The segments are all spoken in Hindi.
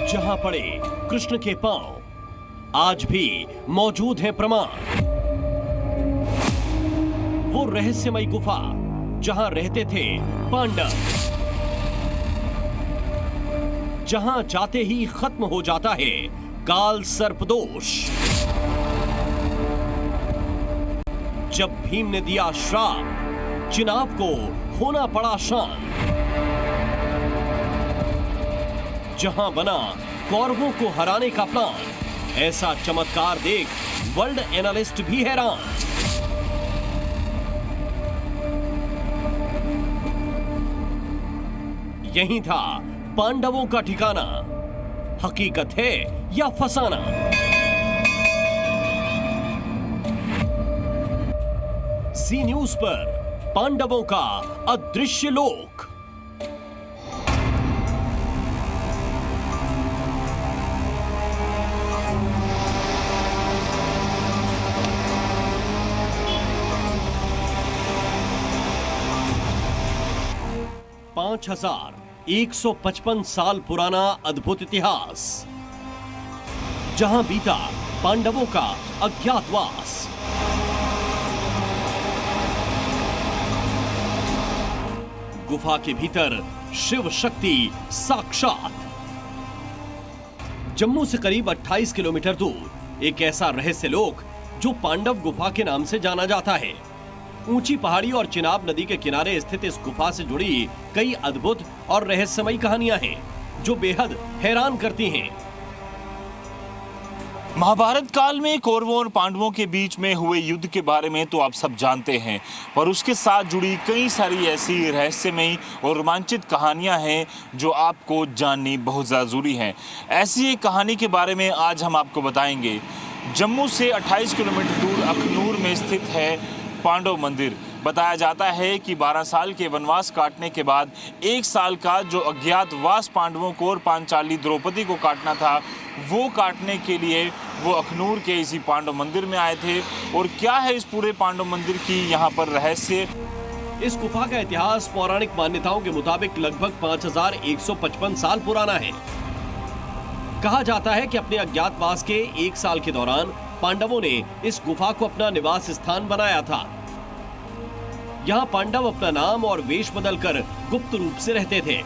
जहां पड़े कृष्ण के पांव, आज भी मौजूद है प्रमाण। वो रहस्यमयी गुफा जहां रहते थे पांडव, जहां जाते ही खत्म हो जाता है काल सर्पदोष। जब भीम ने दिया श्राप, चिनाब को होना पड़ा शांत। जहां बना कौरवों को हराने का प्लान, ऐसा चमत्कार देख वर्ल्ड एनालिस्ट भी हैरान। यही था पांडवों का ठिकाना, हकीकत है या फसाना? सी न्यूज पर पांडवों का अदृश्य लोक। पांच 5155 साल पुराना अद्भुत इतिहास, जहां बीता पांडवों का अज्ञातवास। गुफा के भीतर शिव शक्ति साक्षात। जम्मू से करीब 28 किलोमीटर दूर एक ऐसा रहस्य लोक जो पांडव गुफा के नाम से जाना जाता है। ऊंची पहाड़ी और चिनाब नदी के किनारे स्थित इस गुफा से जुड़ी कई अद्भुत और रहस्यमयी कहानियां हैं जो बेहद हैरान करती हैं। महाभारत काल में कौरवों और पांडवों के बीच में हुए युद्ध के बारे में तो आप सब जानते हैं, पर उसके साथ जुड़ी कई सारी ऐसी रहस्यमयी और रोमांचित कहानियां हैं जो आपको जाननी बहुत ज़्यादा ज़रूरी है। ऐसी एक कहानी के बारे में आज हम आपको बताएंगे। जम्मू से 28 किलोमीटर दूर अखनूर में स्थित है पांडव मंदिर। बताया जाता है कि 12 साल के वनवास काटने के बाद 1 साल का जो अज्ञातवास पांडवों को और पांचाली द्रौपदी को काटना था, वो काटने के लिए वो अखनूर के इसी पांडव मंदिर में आए थे। और क्या है इस पूरे पांडव मंदिर की यहाँ पर रहस्य? इस गुफा का इतिहास पौराणिक मान्यताओं के मुताबिक लगभग 5155 साल पुराना है। कहा जाता है कि अपने अज्ञातवास के 1 साल के दौरान पांडवों ने इस गुफा को अपना निवास स्थान बनाया था। यहाँ पांडव अपना नाम और वेश बदलकर गुप्त रूप से रहते थे।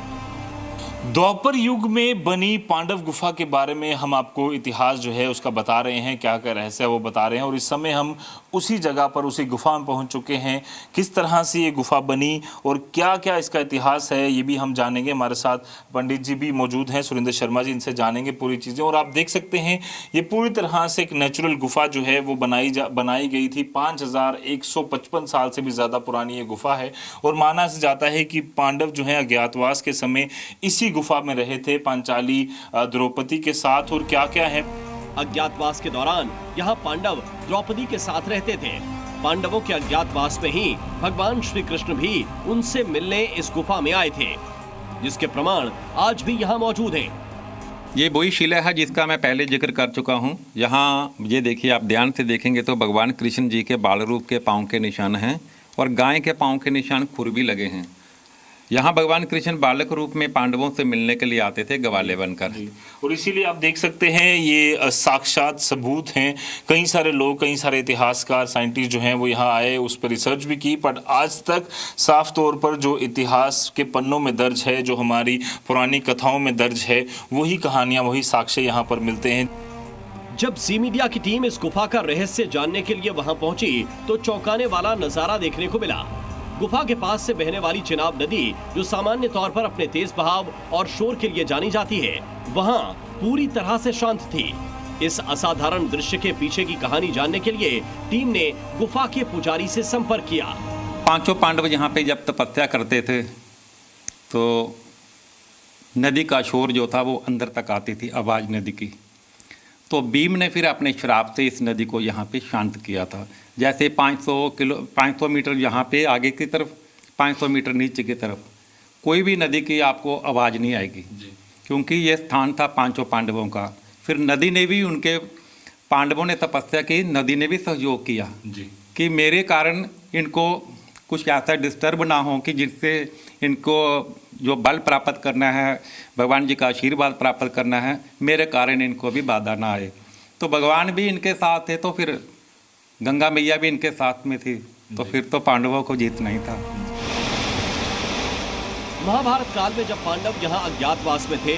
द्वापर युग में बनी पांडव गुफा के बारे में हम आपको इतिहास जो है उसका बता रहे हैं, क्या क्या रहस्य है वो बता रहे हैं। और इस समय हम उसी जगह पर, उसी गुफा में पहुंच चुके हैं। किस तरह से ये गुफा बनी और क्या क्या इसका इतिहास है ये भी हम जानेंगे। हमारे साथ पंडित जी भी मौजूद हैं, सुरेंद्र शर्मा जी, इनसे जानेंगे पूरी चीज़ें। और आप देख सकते हैं ये पूरी तरह से एक नेचुरल गुफा जो है वो बनाई गई थी। 5155 साल से भी ज़्यादा पुरानी ये गुफा है। और माना जाता है कि पांडव जो है अज्ञातवास के समय इसी गुफा में रहे थे पांचाली द्रौपदी के साथ। और क्या क्या है, अज्ञातवास के दौरान यहाँ पांडव द्रौपदी के साथ रहते थे। पांडवों के अज्ञातवास में ही भगवान श्री कृष्ण भी उनसे मिलने इस गुफा में आए थे, जिसके प्रमाण आज भी यहाँ मौजूद हैं। ये वही शिला है जिसका मैं पहले जिक्र कर चुका हूँ। यहाँ ये देखिए, आप ध्यान से देखेंगे तो भगवान कृष्ण जी के बाल रूप के पाँव के निशान हैं और गाय के पाँव के निशान खुर भी लगे हैं। यहाँ भगवान कृष्ण बालक रूप में पांडवों से मिलने के लिए आते थे ग्वाले बनकर। और इसीलिए आप देख सकते हैं ये साक्षात सबूत हैं। कई सारे लोग, कई सारे इतिहासकार, साइंटिस्ट जो हैं वो यहाँ आए, उस पर रिसर्च भी की, पर आज तक साफ तौर पर जो इतिहास के पन्नों में दर्ज है, जो हमारी पुरानी कथाओं में दर्ज है, वही कहानियाँ, वही साक्ष्य यहाँ पर मिलते हैं। जब जी मीडिया की टीम इस गुफा का रहस्य जानने के लिए वहां पहुंची तो चौंकाने वाला नजारा देखने को मिला। गुफा के पास से बहने वाली चिनाब नदी, जो सामान्य तौर पर अपने तेज बहाव और शोर के लिए जानी जाती है, वहां पूरी तरह से शांत थी। इस असाधारण दृश्य के पीछे की कहानी जानने के लिए टीम ने गुफा के पुजारी से संपर्क किया। पांचों पांडव यहाँ पे जब तपस्या करते थे तो नदी का शोर जो था वो अंदर तक आती थी, आवाज़ नदी की। तो भीम ने फिर अपने श्राप से इस नदी को यहाँ पे शांत किया था। जैसे 500 मीटर यहाँ पे आगे की तरफ, 500 मीटर नीचे की तरफ कोई भी नदी की आपको आवाज़ नहीं आएगी, क्योंकि ये स्थान था पांचों पांडवों का। फिर नदी ने भी, उनके पांडवों ने तपस्या की, नदी ने भी सहयोग किया कि मेरे कारण इनको कुछ ऐसा डिस्टर्ब ना हो कि जिससे इनको जो बल प्राप्त करना है, भगवान जी का आशीर्वाद प्राप्त करना है, मेरे कारण इनको भी बाधा ना आए। तो भगवान भी इनके साथ थे, तो फिर गंगा मैया भी इनके साथ में थी, तो फिर तो पांडवों को जीतना ही था। महाभारत काल में जब पांडव यहाँ अज्ञातवास में थे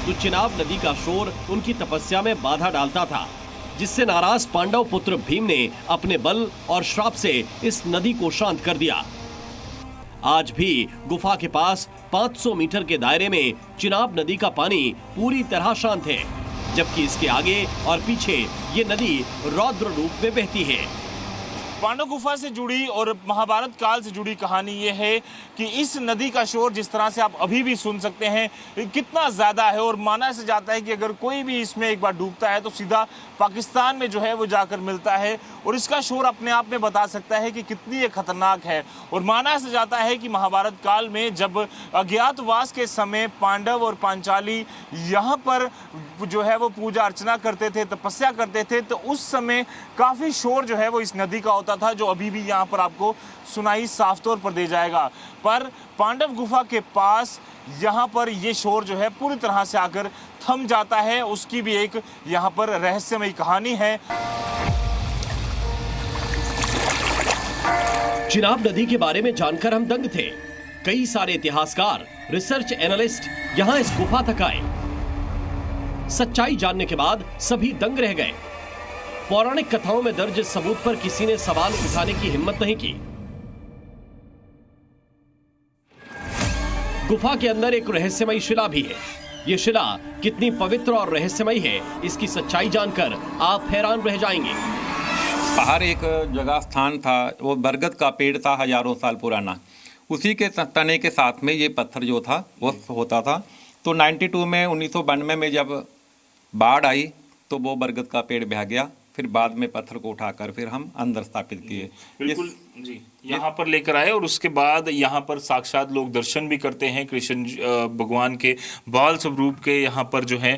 तो चिनाब नदी का शोर उनकी तपस्या में बाधा डालता था, जिससे नाराज पांडव पुत्र भीम ने अपने बल और श्राप से इस नदी को शांत कर दिया। आज भी गुफा के पास 500 मीटर के दायरे में चिनाब नदी का पानी पूरी तरह शांत है, जबकि इसके आगे और पीछे ये नदी रौद्र रूप में बहती है। पांडव गुफा से जुड़ी और महाभारत काल से जुड़ी कहानी ये है कि इस नदी का शोर जिस तरह से आप अभी भी सुन सकते हैं कितना ज़्यादा है, और माना से जाता है कि अगर कोई भी इसमें एक बार डूबता है तो सीधा पाकिस्तान में जो है वो जाकर मिलता है, और इसका शोर अपने आप में बता सकता है कि कितनी ये खतरनाक है। और माना से जाता है कि महाभारत काल में जब अज्ञातवास के समय पांडव और पांचाली यहाँ पर जो है वो पूजा अर्चना करते थे, तपस्या करते थे, तो उस समय काफ़ी शोर जो है वो इस नदी का होता था, जो अभी भी यहाँ पर आपको सुनाई साफ तौर पर दे जाएगा। पर पांडव गुफा के पास यहाँ पर ये शोर जो है पूरी तरह से आकर थम जाता है। उसकी भी एक यहाँ पर रहस्यमयी कहानी है। चिनाब नदी के बारे में जानकर हम दंग थे। कई सारे इतिहासकार, रिसर्च एनालिस्ट यहाँ इस गुफा तक आए। सच्चाई जानने के बाद सभी दंग रह गए। पौराणिक कथाओं में दर्ज सबूत पर किसी ने सवाल उठाने की हिम्मत नहीं की। गुफा के अंदर एक रहस्यमयी शिला भी है। ये शिला कितनी पवित्र और रहस्यमयी है, इसकी सच्चाई जानकर आप हैरान रह जाएंगे। बाहर एक जगह स्थान था, वो बरगद का पेड़ था, हजारों साल पुराना। उसी के तने के साथ में ये पत्थर जो था वो होता था। तो 92 में 1992 में जब बाढ़ आई तो वो बरगद का पेड़ बह गया। फिर बाद में पत्थर को उठाकर फिर हम अंदर स्थापित किए। बिल्कुल जी, यहाँ पर लेकर आए और उसके बाद यहाँ पर साक्षात लोग दर्शन भी करते हैं कृष्ण भगवान के बाल स्वरूप के। यहाँ पर जो है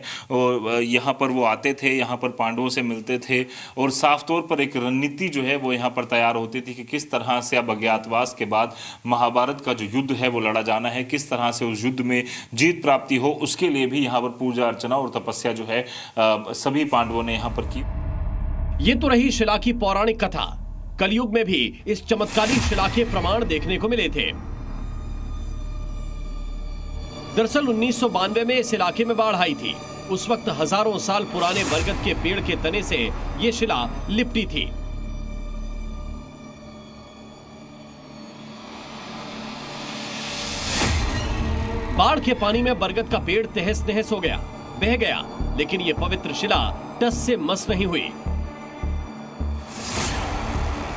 यहाँ पर वो आते थे, यहाँ पर पांडवों से मिलते थे, और साफ तौर पर एक रणनीति जो है वो यहाँ पर तैयार होती थी कि किस तरह से अब अज्ञातवास के बाद महाभारत का जो युद्ध है वो लड़ा जाना है, किस तरह से उस युद्ध में जीत प्राप्ति हो। उसके लिए भी यहाँ पर पूजा अर्चना और तपस्या जो है सभी पांडवों ने यहाँ पर की। ये तो रही शिला की पौराणिक कथा। कलयुग में भी इस चमत्कारी शिला के प्रमाण देखने को मिले थे। दरअसल 1992 में इस इलाके में बाढ़ आई थी। उस वक्त हजारों साल पुराने बरगद के पेड़ के तने से ये शिला लिपटी थी। बाढ़ के पानी में बरगद का पेड़ तहस नहस हो गया, बह गया, लेकिन ये पवित्र शिला टस से मस नहीं हुई।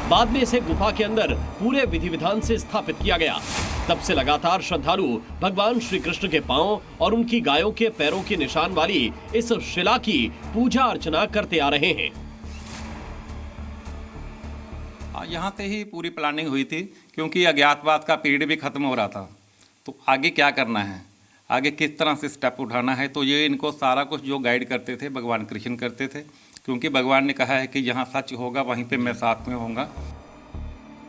बाद में इसे गुफा के अंदर पूरे विधि विधान से स्थापित किया गया। तब से लगातार श्रद्धालु भगवान श्री कृष्ण के पांव और उनकी गायों के पैरों के निशान वाली इस शिला की पूजा अर्चना करते आ रहे हैं। यहाँ से ही पूरी प्लानिंग हुई थी, क्योंकि अज्ञातवास का पीरियड भी खत्म हो रहा था। तो आगे क्या करना है, आगे किस तरह से स्टेप उठाना है, तो ये इनको सारा कुछ जो गाइड करते थे भगवान कृष्ण करते थे, क्योंकि भगवान ने कहा है कि जहाँ सच होगा वहीं पे मैं साथ में होऊंगा।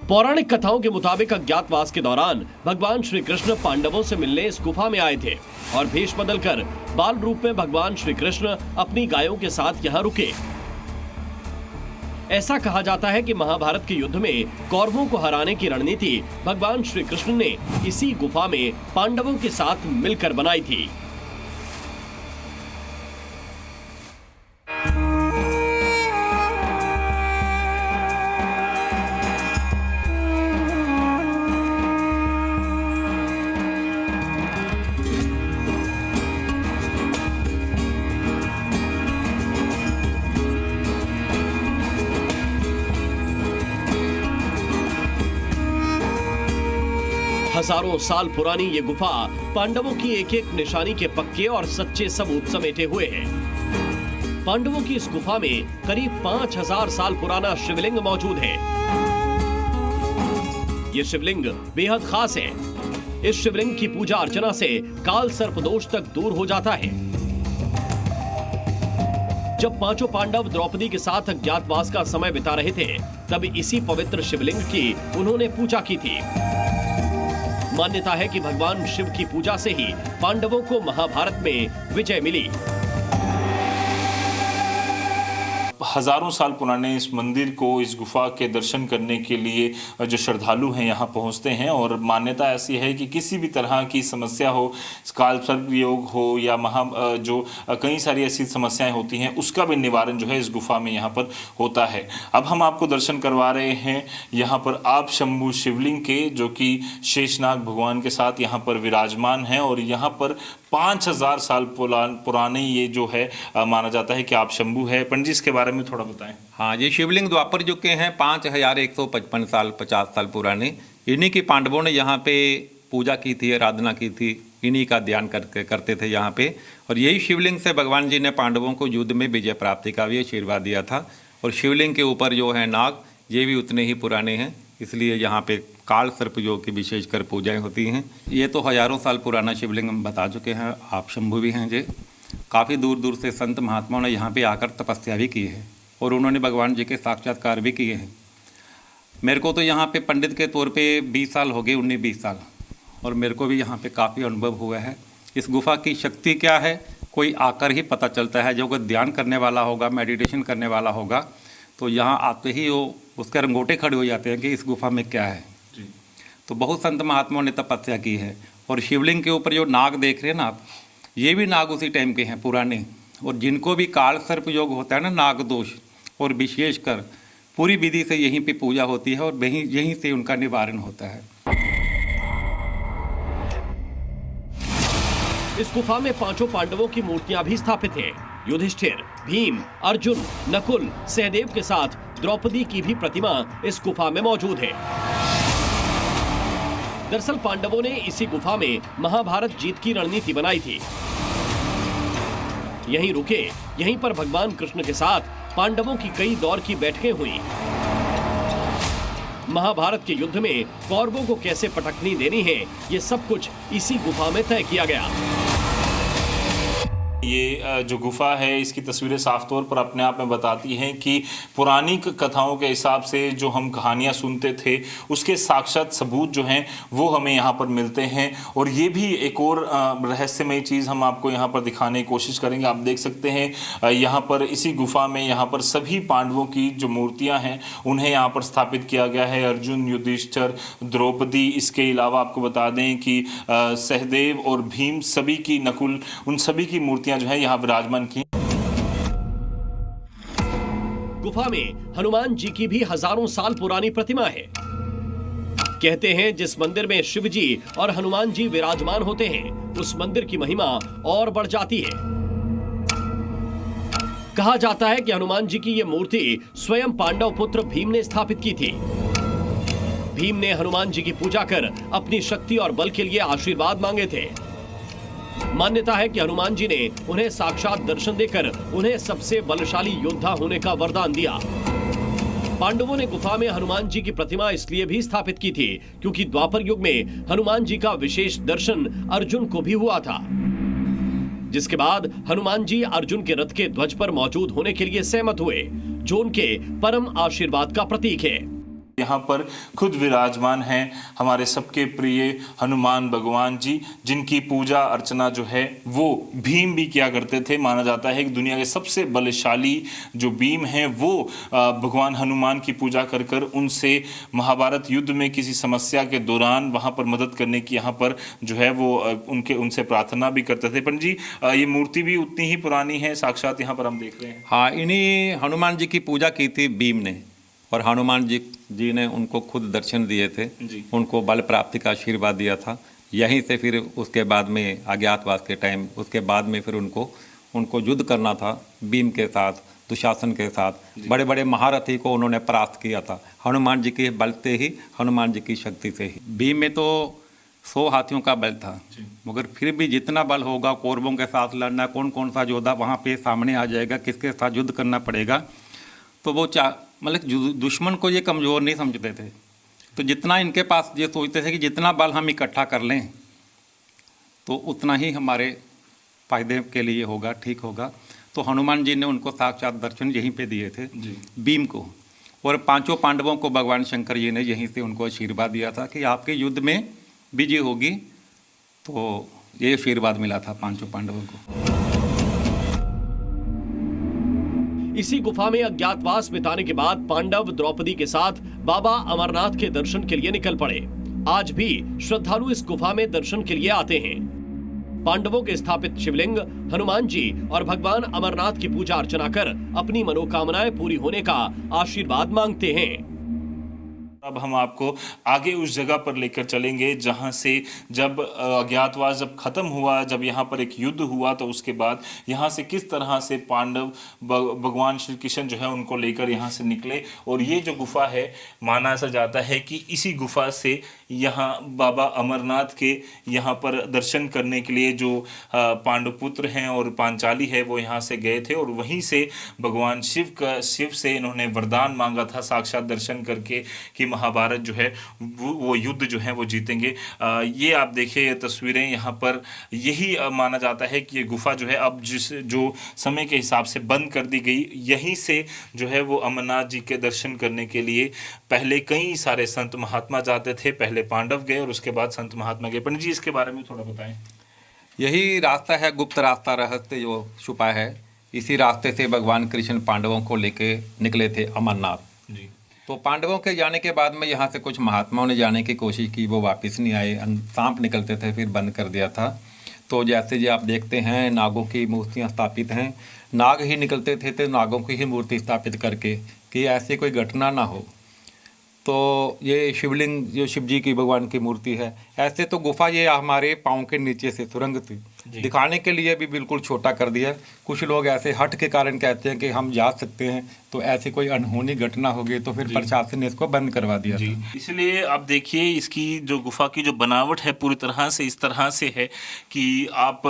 पौराणिक कथाओं के मुताबिक अज्ञातवास के दौरान भगवान श्री कृष्ण पांडवों से मिलने इस गुफा में आए थे और भेष बदलकर बाल रूप में भगवान श्री कृष्ण अपनी गायों के साथ यहाँ रुके। ऐसा कहा जाता है कि महाभारत के युद्ध में कौरवों को हराने की रणनीति भगवान श्री कृष्ण ने इसी गुफा में पांडवों के साथ मिलकर बनाई थी। हजारों साल पुरानी ये गुफा पांडवों की एक एक निशानी के पक्के और सच्चे सबूत समेटे हुए है। पांडवों की इस गुफा में करीब 5000 साल पुराना शिवलिंग मौजूद है। ये शिवलिंग बेहद खास है। इस शिवलिंग की पूजा अर्चना से काल सर्प दोष तक दूर हो जाता है। जब पांचों पांडव द्रौपदी के साथ अज्ञातवास का समय बिता रहे थे, तब इसी पवित्र शिवलिंग की उन्होंने पूजा की थी। मान्यता है कि भगवान शिव की पूजा से ही पांडवों को महाभारत में विजय मिली। हजारों साल पुराने इस मंदिर को, इस गुफा के दर्शन करने के लिए जो श्रद्धालु हैं यहाँ पहुँचते हैं और मान्यता ऐसी है कि किसी भी तरह की समस्या हो, काल सर्प योग हो या जो कई सारी ऐसी समस्याएं होती हैं, उसका भी निवारण जो है इस गुफा में यहाँ पर होता है। अब हम आपको दर्शन करवा रहे हैं यहाँ पर आप शंभु शिवलिंग के, जो कि शेषनाग भगवान के साथ यहाँ पर विराजमान हैं और यहाँ पर 5000 साल पुराने ये जो है माना जाता है कि आप शंभु है। पंडित जी इसके बारे में थोड़ा बताएं। हाँ, ये शिवलिंग द्वापर युग के हैं, 5155 साल 50 साल पुराने। इन्हीं की पांडवों ने यहाँ पे पूजा की थी, आराधना की थी, इन्हीं का ध्यान करते थे यहाँ पे। और यही शिवलिंग से भगवान जी ने पांडवों को युद्ध में विजय प्राप्ति का भी आशीर्वाद दिया था। और शिवलिंग के ऊपर जो है नाग, ये भी उतने ही पुराने हैं, इसलिए यहाँ पे काल सर्प योग की विशेषकर पूजाएं होती हैं। ये तो हजारों साल पुराना शिवलिंग हम बता चुके हैं, आप शंभु भी हैं। जे काफ़ी दूर दूर से संत महात्माओं ने यहाँ पे आकर तपस्या भी की है और उन्होंने भगवान जी के साक्षात्कार भी किए हैं। मेरे को तो यहाँ पे पंडित के तौर पे 20 साल हो गए, 19-20 साल, और मेरे को भी यहाँ पे काफ़ी अनुभव हुआ है। इस गुफा की शक्ति क्या है, कोई आकर ही पता चलता है। जो कोई ध्यान करने वाला होगा, मेडिटेशन करने वाला होगा, तो यहाँ आते ही वो उसके रंगोटे खड़े हो जाते हैं कि इस गुफा में क्या है। तो बहुत संत महात्माओं ने तपस्या की है। और शिवलिंग के ऊपर जो नाग देख रहे हैं ना आप, ये भी नाग उसी टाइम के हैं, पुराने। और जिनको भी काल सर्प योग होता है ना, नाग दोष, और विशेषकर पूरी विधि से यहीं पे पूजा होती है और यहीं से उनका निवारण होता है। इस गुफा में 5 पांडवों की मूर्तियां भी स्थापित हैं। युधिष्ठिर, भीम, अर्जुन, नकुल, सहदेव के साथ द्रौपदी की भी प्रतिमा इस गुफा में मौजूद है। दरअसल पांडवों ने इसी गुफा में महाभारत जीत की रणनीति बनाई थी। यहीं रुके, यहीं पर भगवान कृष्ण के साथ पांडवों की कई दौर की बैठकें हुई। महाभारत के युद्ध में कौरवों को कैसे पटकनी देनी है, ये सब कुछ इसी गुफा में तय किया गया। ये जो गुफा है, इसकी तस्वीरें साफ तौर पर अपने आप में बताती हैं कि पुरानी कथाओं के हिसाब से जो हम कहानियां सुनते थे, उसके साक्षात सबूत जो हैं वो हमें यहाँ पर मिलते हैं। और ये भी एक और रहस्यमय चीज़ हम आपको यहाँ पर दिखाने की कोशिश करेंगे। आप देख सकते हैं यहाँ पर इसी गुफा में यहाँ पर सभी पांडवों की जो मूर्तियाँ हैं उन्हें यहाँ पर स्थापित किया गया है। अर्जुन, युधिष्ठिर, द्रौपदी, इसके अलावा आपको बता दें कि सहदेव और भीम, सभी की, नकुल, उन सभी की मूर्तियाँ जो है यहाँ विराजमान की। गुफा में हनुमान जी की भी हजारों साल पुरानी प्रतिमा है। कहते हैं जिस मंदिर में शिव जी और हनुमान जी विराजमान होते हैं, उस मंदिर की महिमा और बढ़ जाती है। कहा जाता है कि हनुमान जी की यह मूर्ति स्वयं पांडव पुत्र भीम ने स्थापित की थी। भीम ने हनुमान जी की पूजा कर अपनी शक्ति और बल के लिए आशीर्वाद मांगे थे। मान्यता है कि हनुमान जी ने उन्हें साक्षात दर्शन देकर उन्हें सबसे बलशाली योद्धा होने का वरदान दिया। पांडवों ने गुफा में हनुमान जी की प्रतिमा इसलिए भी स्थापित की थी क्योंकि द्वापर युग में हनुमान जी का विशेष दर्शन अर्जुन को भी हुआ था, जिसके बाद हनुमान जी अर्जुन के रथ के ध्वज पर मौजूद होने के लिए सहमत हुए, जो उनके परम आशीर्वाद का प्रतीक है। यहाँ पर खुद विराजमान हैं हमारे सबके प्रिय हनुमान भगवान जी, जिनकी पूजा अर्चना जो है वो भीम भी किया करते थे। माना जाता है कि दुनिया के सबसे बलशाली जो भीम हैं वो भगवान हनुमान की पूजा कर कर उनसे महाभारत युद्ध में किसी समस्या के दौरान वहाँ पर मदद करने की यहाँ पर जो है वो उनसे प्रार्थना भी करते थे। पंडित जी, ये मूर्ति भी उतनी ही पुरानी है, साक्षात यहाँ पर हम देख रहे हैं। हाँ, इन्हीं हनुमान जी की पूजा की थी भीम ने, और हनुमान जी ने उनको खुद दर्शन दिए थे, उनको बल प्राप्ति का आशीर्वाद दिया था। यहीं से फिर उसके बाद में अज्ञातवास के टाइम, उसके बाद में फिर उनको युद्ध करना था भीम के साथ, दुशासन के साथ। बड़े बड़े महारथी को उन्होंने परास्त किया था हनुमान जी के बल से ही, हनुमान जी की शक्ति से ही। भीम में तो 100 हाथियों का बल था, मगर फिर भी जितना बल होगा कौरवों के साथ लड़ना, कौन सा योद्धा वहाँ पे सामने आ जाएगा, किसके साथ युद्ध करना पड़ेगा, तो वो मतलब दुश्मन को ये कमज़ोर नहीं समझते थे। तो जितना इनके पास ये सोचते थे कि जितना बल हम इकट्ठा कर लें तो उतना ही हमारे फायदे के लिए होगा, ठीक होगा। तो हनुमान जी ने उनको साक्षात दर्शन यहीं पे दिए थे भीम को, और 5 पांडवों को भगवान शंकर जी ने यहीं से उनको आशीर्वाद दिया था कि आपके युद्ध में बिजी होगी। तो ये आशीर्वाद मिला था पांचों पांडवों को। इसी गुफा में अज्ञातवास बिताने के बाद पांडव द्रौपदी के साथ बाबा अमरनाथ के दर्शन के लिए निकल पड़े। आज भी श्रद्धालु इस गुफा में दर्शन के लिए आते हैं। पांडवों के स्थापित शिवलिंग, हनुमान जी और भगवान अमरनाथ की पूजा अर्चना कर अपनी मनोकामनाएं पूरी होने का आशीर्वाद मांगते हैं। अब हम आपको आगे उस जगह पर लेकर चलेंगे जहां से जब अज्ञातवास जब खत्म हुआ, जब यहाँ पर एक युद्ध हुआ, तो उसके बाद यहाँ से किस तरह से पांडव भगवान श्री कृष्ण जो है उनको लेकर यहाँ से निकले। और ये जो गुफा है, माना ऐसा जाता है कि इसी गुफा से यहाँ बाबा अमरनाथ के यहाँ पर दर्शन करने के लिए जो पांडुपुत्र हैं और पांचाली है वो यहाँ से गए थे, और वहीं से भगवान शिव से इन्होंने वरदान मांगा था साक्षात दर्शन करके कि महाभारत जो है वो युद्ध जो है वो जीतेंगे। ये आप देखिए ये तस्वीरें, यहाँ पर यही माना जाता है कि ये गुफा जो है अब जो समय के हिसाब से बंद कर दी गई, यहीं से जो है वो अमरनाथ जी के दर्शन करने के लिए पहले कई सारे संत महात्मा जाते थे। पहले पांडव गए और उसके बाद संत महात्मा गए। पंडित जी इसके बारे में थोड़ा बताएं। यही रास्ता है, गुप्त रास्ता, रहस्य जो छुपा है। इसी रास्ते से भगवान कृष्ण पांडवों को लेके निकले थे अमरनाथ जी। तो पांडवों के जाने के बाद में यहाँ से कुछ महात्माओं ने जाने की कोशिश की, वो वापस नहीं आए। सांप निकलते थे, फिर बंद कर दिया था। तो जैसे जी आप देखते हैं नागों की मूर्तियाँ स्थापित हैं, नाग ही निकलते थे तो नागों की ही मूर्ति स्थापित करके कि ऐसी कोई घटना ना हो। तो ये शिवलिंग जो शिव जी की भगवान की मूर्ति है, ऐसे तो गुफा ये हमारे पाँव के नीचे से सुरंग थी, दिखाने के लिए भी बिल्कुल छोटा कर दिया। कुछ लोग ऐसे हट के कारण कहते हैं कि हम जा सकते हैं, तो ऐसी कोई अनहोनी घटना होगी तो फिर प्रशासन ने इसको बंद करवा दिया जी। इसलिए आप देखिए इसकी जो गुफा की जो बनावट है पूरी तरह से इस तरह से है कि आप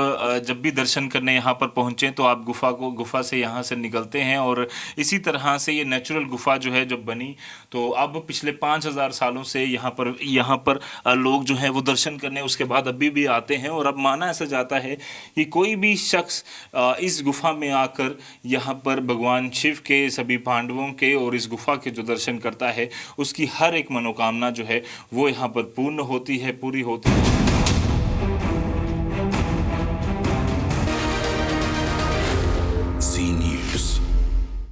जब भी दर्शन करने यहाँ पर पहुँचे तो आप गुफा से यहाँ से निकलते हैं, और इसी तरह से ये नेचुरल गुफा जो है जब बनी, तो अब पिछले 5000 सालों से यहाँ पर लोग जो है वो दर्शन करने उसके बाद अभी भी आते हैं। और अब माना ऐसा जाता है कि कोई भी शख्स इस गुफा में आकर यहाँ पर भगवान शिव के, सभी पांडवों के और इस गुफा के जो दर्शन करता है, उसकी हर एक मनोकामना जो है वो यहाँ पर पूर्ण होती है, पूरी होती है।